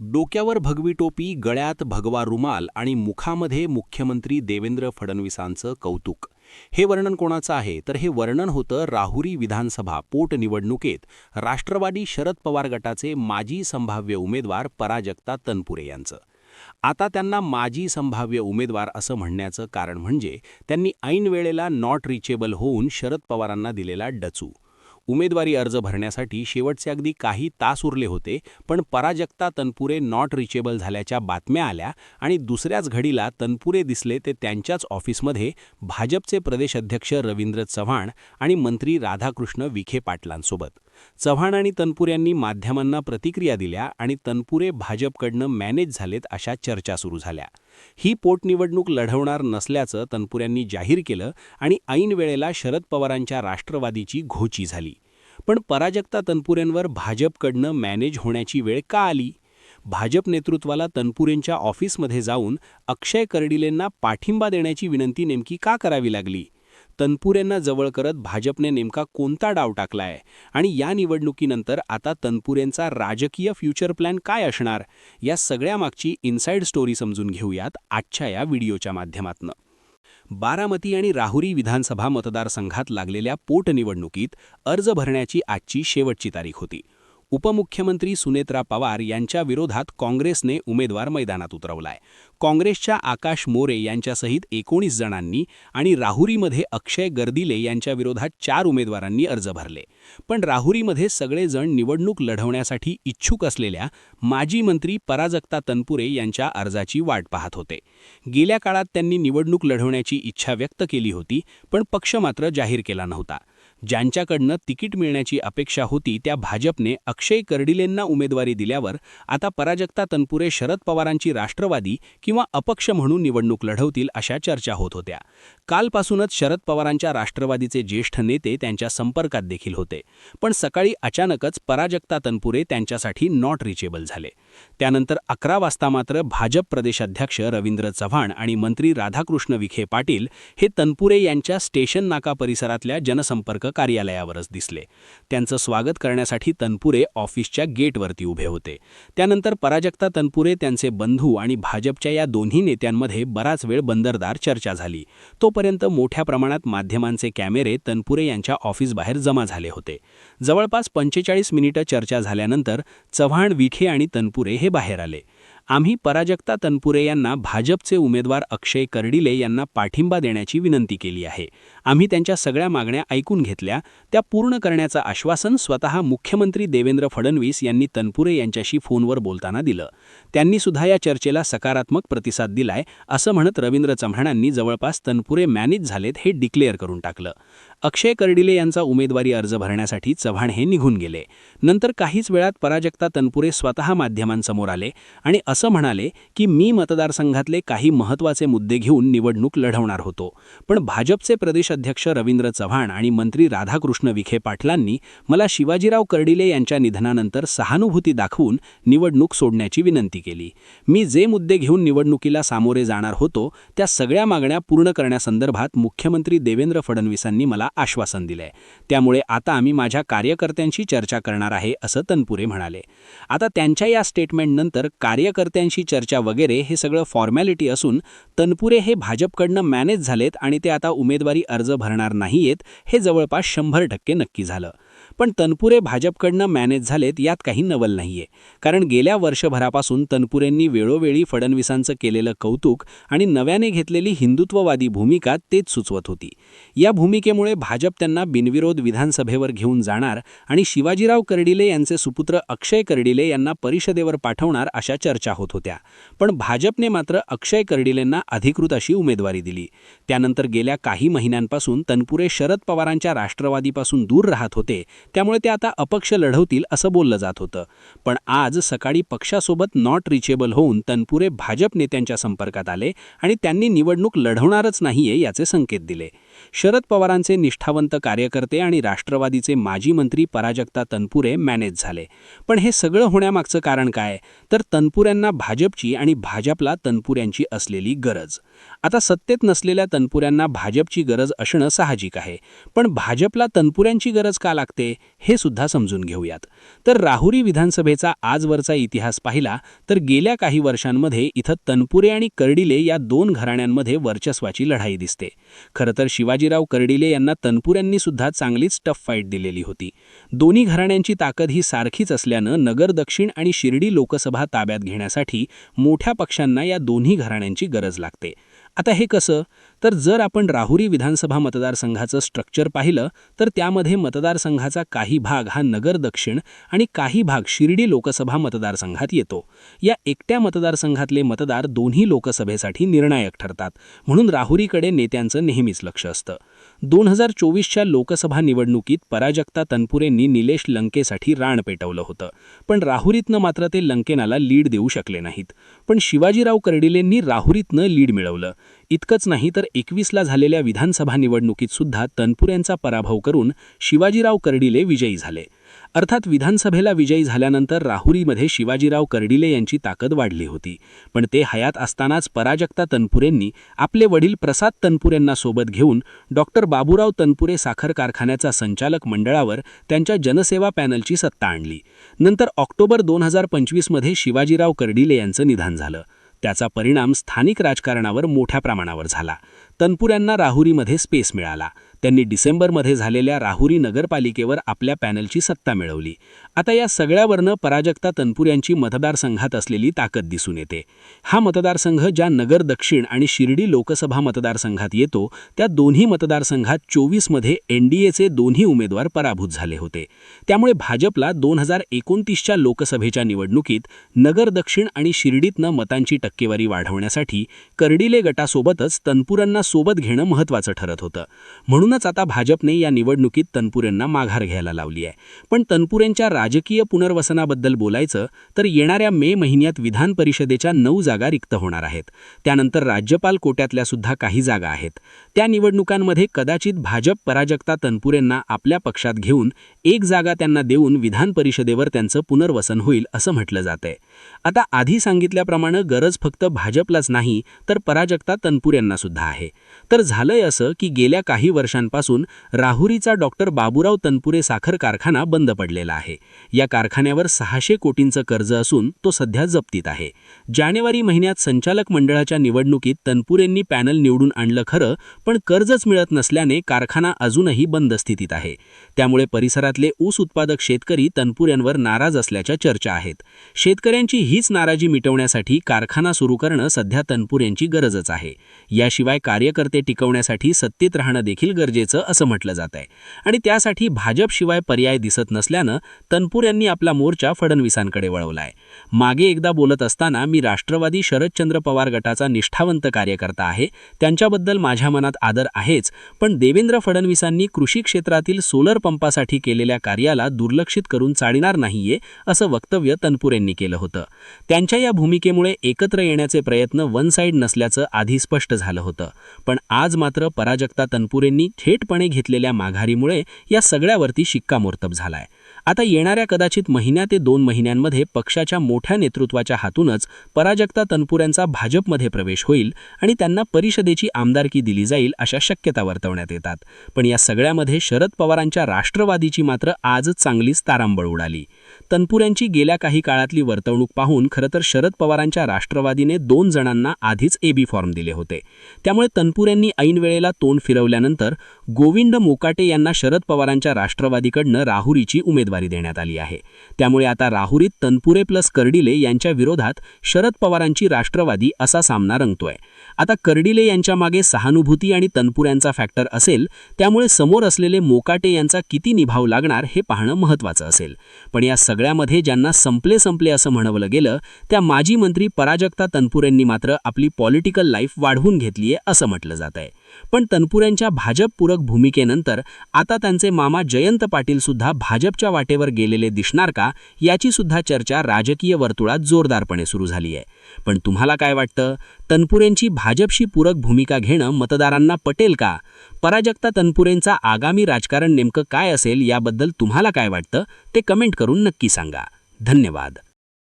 डोक्यावर भगवी टोपी, गळ्यात भगवा रुमाल आणि मुखामध्ये मुख्यमंत्री देवेंद्र फडणवीसांचं कौतुक. हे वर्णन कोणाचं आहे? तर हे वर्णन होतं राहुरी विधानसभा पोटनिवडणुकीत राष्ट्रवादी शरद पवार गटाचे माजी संभाव्य उमेदवार पराजक्ता तनपुरे यांचं. आता त्यांना माजी संभाव्य उमेदवार असं म्हणण्याचं कारण म्हणजे त्यांनी ऐन वेळेला नॉट रिचेबल होऊन शरद पवारांना दिलेला डचू. उमेदवारी अर्ज भरण्यासाठी शेवटचे अगदी काही तास उरले होते, पण पराजक्ता तनपुरे नॉट रिचेबल झाल्याच्या बातम्या आल्या आणि दुसऱ्याच घडीला तनपुरे दिसले ते त्यांच्याच ऑफिसमध्ये भाजपचे प्रदेशाध्यक्ष रवींद्र चव्हाण आणि मंत्री राधाकृष्ण विखे पाटलांसोबत. चव्हाण आणि तनपुऱ्यांनी माध्यमांना प्रतिक्रिया दिल्या आणि तनपुरे भाजपकडनं मॅनेज झालेत अशा चर्चा सुरू झाल्या. ही पोटनिवडणूक लढवणार नसल्याचं तनपुऱ्यांनी जाहीर केलं आणि ऐन वेळेला शरद पवारांच्या राष्ट्रवादीची घोची झाली. पण पराजक्ता तनपुरेंवर भाजपकडनं मॅनेज होण्याची वेळ का आली? भाजप नेतृत्वाला तनपुरेंच्या ऑफिसमध्ये जाऊन अक्षय कर्डिलेंना पाठिंबा देण्याची विनंती नेमकी का करावी लागली? तनपुरेंना जवळ करत भाजपने नेमका कोणता डाव टाकलाय आणि या निवडणुकीनंतर आता तनपुरेंचा राजकीय फ्युचर प्लॅन काय असणार? या सगळ्यामागची इनसाइड स्टोरी समजून घेऊयात आजच्या या व्हिडिओच्या माध्यमातून. बारामती आणि राहुरी विधानसभा मतदारसंघात लागलेल्या पोटनिवडणुकीत अर्ज भरण्याची आजची शेवटची तारीख होती. उपमुख्यमंत्री सुनेत्रा पवार यांच्या विरोधात काँग्रेसने उमेदवार मैदानात उतरवलाय. काँग्रेसच्या आकाश मोरे यांच्यासहित 19 जणांनी आणि राहुरीमध्ये अक्षय गर्दिले यांच्या विरोधात 4 उमेदवारांनी अर्ज भरले. पण राहुरीमध्ये सगळेजण निवडणूक लढवण्यासाठी इच्छुक असलेल्या माजी मंत्री पराजक्ता तनपुरे यांच्या अर्जाची वाट पाहत होते. गेल्या काळात त्यांनी निवडणूक लढवण्याची इच्छा व्यक्त केली होती, पण पक्ष मात्र जाहीर केला नव्हता. ज्यांच्याकडनं तिकीट मिळण्याची अपेक्षा होती त्या भाजपने अक्षय कर्डिलेंना उमेदवारी दिल्यावर आता पराजक्ता तनपुरे शरद पवारांची राष्ट्रवादी किंवा अपक्ष म्हणून निवडणूक लढवतील अशा चर्चा होत होत्या. कालपासूनच शरद पवारांच्या राष्ट्रवादीचे ज्येष्ठ नेते त्यांच्या संपर्कात देखील होते. पण सकाळी अचानकच पराजक्ता तनपुरे त्यांच्यासाठी नॉट रिचेबल झाले. त्यानंतर 11 वाजता मात्र भाजप प्रदेशाध्यक्ष रवींद्र चव्हाण आणि मंत्री राधाकृष्ण विखे पाटील हे तनपुरे यांच्या स्टेशन नाका परिसरातल्या जनसंपर्क कार्यालयावरच दिसले. त्यांचं स्वागत करण्यासाठी तनपुरे ऑफिसच्या गेटवरती उभे होते. त्यानंतर पराजक्ता तनपुरे, त्यांचे बंधू आणि भाजपच्या या दोन्ही नेत्यांमध्ये बराच वेळ बंदरदार चर्चा झाली. तोपर्यंत मोठ्या प्रमाणात माध्यमांचे कॅमेरे तनपुरे यांच्या ऑफिसबाहेर जमा झाले होते. जवळपास 45 मिनिटं चर्चा झाल्यानंतर चव्हाण, विखे आणि तनपुरे हे बाहेर आले. आम्ही पराजक्ता तनपुरे यांना भाजपचे उमेदवार अक्षय कर्डिले यांना पाठिंबा देण्याची विनंती केली आहे. आम्ही त्यांच्या सगळ्या मागण्या ऐकून घेतल्या, त्या पूर्ण करण्याचं आश्वासन स्वतः मुख्यमंत्री देवेंद्र फडणवीस यांनी तनपुरे यांच्याशी फोनवर बोलताना दिलं. त्यांनी सुद्धा या चर्चेला सकारात्मक प्रतिसाद दिलाय असं म्हणत रवींद्र चव्हाणांनी जवळपास तनपुरे मॅनेज झालेत हे डिक्लेअर करून टाकलं. अक्षय कर्डिले यांचा उमेदवारी अर्ज भरण्यासाठी चव्हाण हे निघून गेले. नंतर काहीच वेळात पराजक्ता तनपुरे स्वतः माध्यमांसमोर आले आणि असं म्हणाले की मी मतदारसंघातले काही महत्त्वाचे मुद्दे घेऊन निवडणूक लढवणार होतो, पण भाजपचे प्रदेशाध्यक्ष रवींद्र चव्हाण आणि मंत्री राधाकृष्ण विखे पाटलांनी मला शिवाजीराव कर्डिले यांच्या निधनानंतर सहानुभूती दाखवून निवडणूक सोडण्याची विनंती केली. मी जे मुद्दे घेऊन निवडणुकीला सामोरे जाणार होतो त्या सगळ्या मागण्या पूर्ण करण्यासंदर्भात मुख्यमंत्री देवेंद्र फडणवीसांनी मला आश्वासन दिलंय. त्यामुळे आता आम्ही माझ्या कार्यकर्त्यांशी चर्चा करणार आहे असं तनपुरे म्हणाले. आता त्यांच्या या स्टेटमेंटनंतर कार्यकर्त्यांशी चर्चा वगैरे हे सगळं फॉर्मॅलिटी असून तनपुरे हे भाजपकडनं मॅनेज झालेत आणि ते आता उमेदवारी अर्ज भरणार नाहीयेत हे जवळपास 100% नक्की झालं. पण तनपुरे भाजपकडनं मॅनेज झालेत यात काही नवल नाहीये, कारण गेल्या वर्षभरापासून तनपुरेंनी वेळोवेळी फडणवीसांचं केलेलं कौतुक आणि नव्याने घेतलेली हिंदुत्ववादी भूमिका तेच सुचवत होती. या भूमिकेमुळे भाजप त्यांना बिनविरोध विधानसभेवर घेऊन जाणार आणि शिवाजीराव कर्डिले यांचे सुपुत्र अक्षय कर्डिले यांना परिषदेवर पाठवणार अशा चर्चा होत होत्या. पण भाजपने मात्र अक्षय कर्डिलेंना अधिकृत अशी उमेदवारी दिली. त्यानंतर गेल्या काही महिन्यांपासून तनपुरे शरद पवारांच्या राष्ट्रवादीपासून दूर राहत होते, त्यामुळे ते आता अपक्ष लढवतील असं बोललं जात होतं. पण आज सकाळी पक्षासोबत नॉट रिचेबल होऊन तनपुरे भाजप नेत्यांच्या संपर्कात आले आणि त्यांनी निवडणूक लढवणारच नाहीये याचे संकेत दिले. शरद पवारांचे निष्ठावंत कार्यकर्ते आणि राष्ट्रवादीचे माजी मंत्री पराजक्ता तनपुरे मॅनेज झाले. पण हे सगळं होण्यामागचं कारण काय? तर तनपुऱ्यांना भाजपची आणि भाजपला तनपुऱ्यांची असलेली गरज. आता सत्तेत नसलेल्या तनपुऱ्यांना भाजपची गरज असणं साहजिक आहे, पण भाजपला तनपुऱ्यांची गरज का लागते हे सुद्धा समजून घेऊयात. तर राहुरी विधानसभेचा आजवरचा इतिहास पाहिला तर गेल्या काही वर्षांमध्ये इथं तनपुरे आणि कर्डिले या दोन घराण्यांमध्ये वर्चस्वाची लढाई दिसते. खरं तर शिवाजीराव कर्डिले यांना तनपुऱ्यांनी सुद्धा चांगलीच टफ फाईट दिलेली होती. दोन्ही घराण्यांची ताकद ही सारखीच असल्यानं नगर दक्षिण आणि शिर्डी लोकसभा ताब्यात घेण्यासाठी मोठ्या पक्षांना या दोन्ही घराण्यांची गरज लागते. आता हे कसं? तर जर आपण राहुरी विधानसभा मतदारसंघाचं स्ट्रक्चर पाहिलं तर त्यामध्ये मतदारसंघाचा काही भाग हा नगर दक्षिण आणि काही भाग शिर्डी लोकसभा मतदारसंघात येतो. या एकट्या मतदारसंघातले मतदार दोन्ही लोकसभेसाठी निर्णायक ठरतात, म्हणून राहुरीकडे नेत्यांचं नेहमीच लक्ष असतं. 2024च्या लोकसभा निवडणुकीत पराजक्ता तनपुरेंनी निलेश लंकेसाठी रान पेटवलं होतं, पण राहुरीतनं मात्र ते लंकेनाला लीड देऊ शकले नाहीत. पण शिवाजीराव कर्डिलेंनी राहुरीतनं लीड मिळवलं. इतकंच नाही तर 21ला झालेल्या विधानसभा निवडणुकीत सुद्धा तनपुऱ्यांचा पराभव करून शिवाजीराव कर्डिले विजयी झाले. अर्थात विधानसभेला विजयी झाल्यानंतर राहुरीमध्ये शिवाजीराव कर्डिले यांची ताकद वाढली होती, पण ते हयात असतानाच पराजक्ता तनपुरेंनी आपले वडील प्रसाद तनपुरेंना सोबत घेऊन डॉक्टर बाबूराव तनपुरे साखर कारखान्याचा संचालक मंडळावर त्यांच्या जनसेवा पॅनलची सत्ता आणली. नंतर ऑक्टोबर 2025मध्ये शिवाजीराव कर्डिले यांचं निधन झालं. त्याचा परिणाम स्थानिक राजकारणावर मोठ्या प्रमाणावर झाला. तनपुऱ्यांना राहुरीमध्ये स्पेस मिळाला. त्यांनी डिसेंबरमध्ये झालेल्या राहुरी नगरपालिकेवर आपल्या पॅनलची सत्ता मिळवली. आता या सगळ्यावरनं पराजक्ता तनपुऱ्यांची मतदारसंघात असलेली ताकद दिसून येते. हा मतदारसंघ ज्या नगर दक्षिण आणि शिर्डी लोकसभा मतदारसंघात येतो त्या दोन्ही मतदारसंघात 24मध्ये एनडीएचे दोन्ही उमेदवार पराभूत झाले होते. त्यामुळे भाजपला 2029च्या लोकसभेच्या निवडणुकीत नगर दक्षिण आणि शिर्डीतनं मतांची टक्केवारी वाढवण्यासाठी कर्डिले गटासोबतच तनपुऱ्यांना सोबत घेणं महत्त्वाचं ठरत होतं. म्हणूनच आता भाजपने या निवडणुकीत तनपुरेंना माघार घ्यायला लावली आहे. पण तनपुरेंच्या राजकीय पुनर्वसनाबद्दल बोलायचं तर येणाऱ्या मे महिन्यात विधान परिषदेच्या 9 जागा रिक्त होणार आहेत. त्यानंतर राज्यपाल कोट्यातल्या सुद्धा काही जागा आहेत. त्या निवडणुकांमध्ये कदाचित भाजप पराजक्ता तनपुरेंना आपल्या पक्षात घेऊन एक जागा त्यांना देऊन विधान परिषदेवर त्यांचं पुनर्वसन होईल असं म्हटलं जातंय. आता आधी सांगितल्याप्रमाणे गरज फक्त भाजपलाच नाही तर पराजक्ता तनपुरेंना सुद्धा आहे. तर झालंय असं की गेल्या काही वर्षांपासून राहुरीचा डॉक्टर बाबूराव तनपुरे साखर कारखाना बंद पडलेला आहे. या कारखान्यावर 600 कोटींचं कर्ज असून तो सध्या जप्तीत आहे. जानेवारी महिन्यात संचालक मंडळाच्या निवडणुकीत तनपुरेंनी पॅनल निवडून आणलं खरं, पण कर्जच मिळत नसल्याने कारखाना अजूनही बंद स्थितीत आहे. त्यामुळे परिसरातले ऊस उत्पादक शेतकरी तनपुऱ्यांवर नाराज असल्याच्या चर्चा आहेत. शेतकऱ्यांची हीच नाराजी मिटवण्यासाठी कारखाना सुरू करणं सध्या तनपुरेंची गरजच आहे. याशिवाय कार्यकर्ते टिकवण्यासाठी सत्तेत राहणं देखील गरजेचं असं म्हटलं जात आहे. आणि त्यासाठी भाजपशिवाय पर्याय दिसत नसल्यानं तनपुऱ्यांनी आपला मोर्चा फडणवीसांकडे वळवलाय. मागे एकदा बोलत असताना मी राष्ट्रवादी शरदचंद्र पवार गटाचा निष्ठावंत कार्यकर्ता आहे, त्यांच्याबद्दल माझ्या मनात आदर आहेच, पण देवेंद्र फडणवीसांनी कृषी क्षेत्रातील सोलर पंपासाठी केलेल्या कार्याला दुर्लक्षित करून चालणार नाहीये असं वक्तव्य तनपुरेंनी केलं होतं. त्यांच्या या भूमिकेमुळे एकत्र येण्याचे प्रयत्न वन साईड नसल्याचं आधी स्पष्ट झालं होतं. पण आज मात्र पराजक्ता तनपुरेंनी थेटपणे घेतलेल्या माघारीमुळे या सगळ्यावरती शिक्कामोर्तब झालाय. आता येणाऱ्या कदाचित महिन्या ते 2 महिन्यांमध्ये पक्षाच्या मोठ्या नेतृत्वाच्या हातूनच पराजक्ता तनपुऱ्यांचा भाजपमध्ये प्रवेश होईल आणि त्यांना परिषदेची आमदारकी दिली जाईल अशा शक्यता वर्तवण्यात येतात. पण या सगळ्यामध्ये शरद पवारांच्या राष्ट्रवादीची मात्र आजच चांगलीच तारांबळ उडाली. तनपुऱ्यांची गेल्या काही काळातली वर्तवणूक पाहून खरं तर शरद पवारांच्या राष्ट्रवादीने 2 जणांना आधीच एबी फॉर्म दिले होते. त्यामुळे तनपुऱ्यांनी ऐनवेळेला तोंड फिरवल्यानंतर गोविंद मोकाटे यांना शरद पवारांच्या राष्ट्रवादीकडनं राहुरीची उमेदवारी देण्यात आली आहे. त्यामुळे आता राहुरीत तनपुरे प्लस कर्डिले यांच्या विरोधात शरद पवारांची राष्ट्रवादी असा सामना रंगतोय. आता कर्डिले यांच्या मागे सहानुभूती आणि तनपुऱ्यांचा फॅक्टर असेल, त्यामुळे समोर असलेले मोकाटे यांचा किती निभाव लागणार हे पाहणं महत्त्वाचं असेल. पण या सगळ्यामध्ये ज्यांना संपले असं म्हणवलं गेलं त्या माजी मंत्री पराजक्ता तनपुरेंनी मात्र आपली पॉलिटिकल लाईफ वाढवून घेतलीये असं म्हटलं जात आहे. पण तनपुरेंच्या भाजपपूरक भूमिकेनंतर आता त्यांचे मामा जयंत पाटील सुद्धा भाजपच्या वाटेवर गेलेले दिसणार का, याची सुद्धा चर्चा राजकीय वर्तुळात जोरदारपणे सुरू झाली आहे. पण तुम्हाला काय वाटतं, तनपुरेंची भाजपशी पूरक भूमिका घेणं मतदारांना पटेल का? पराजक्ता तनपुरेंचा आगामी राजकारण नेमकं काय असेल याबद्दल तुम्हाला काय वाटतं ते कमेंट करून नक्की सांगा. धन्यवाद.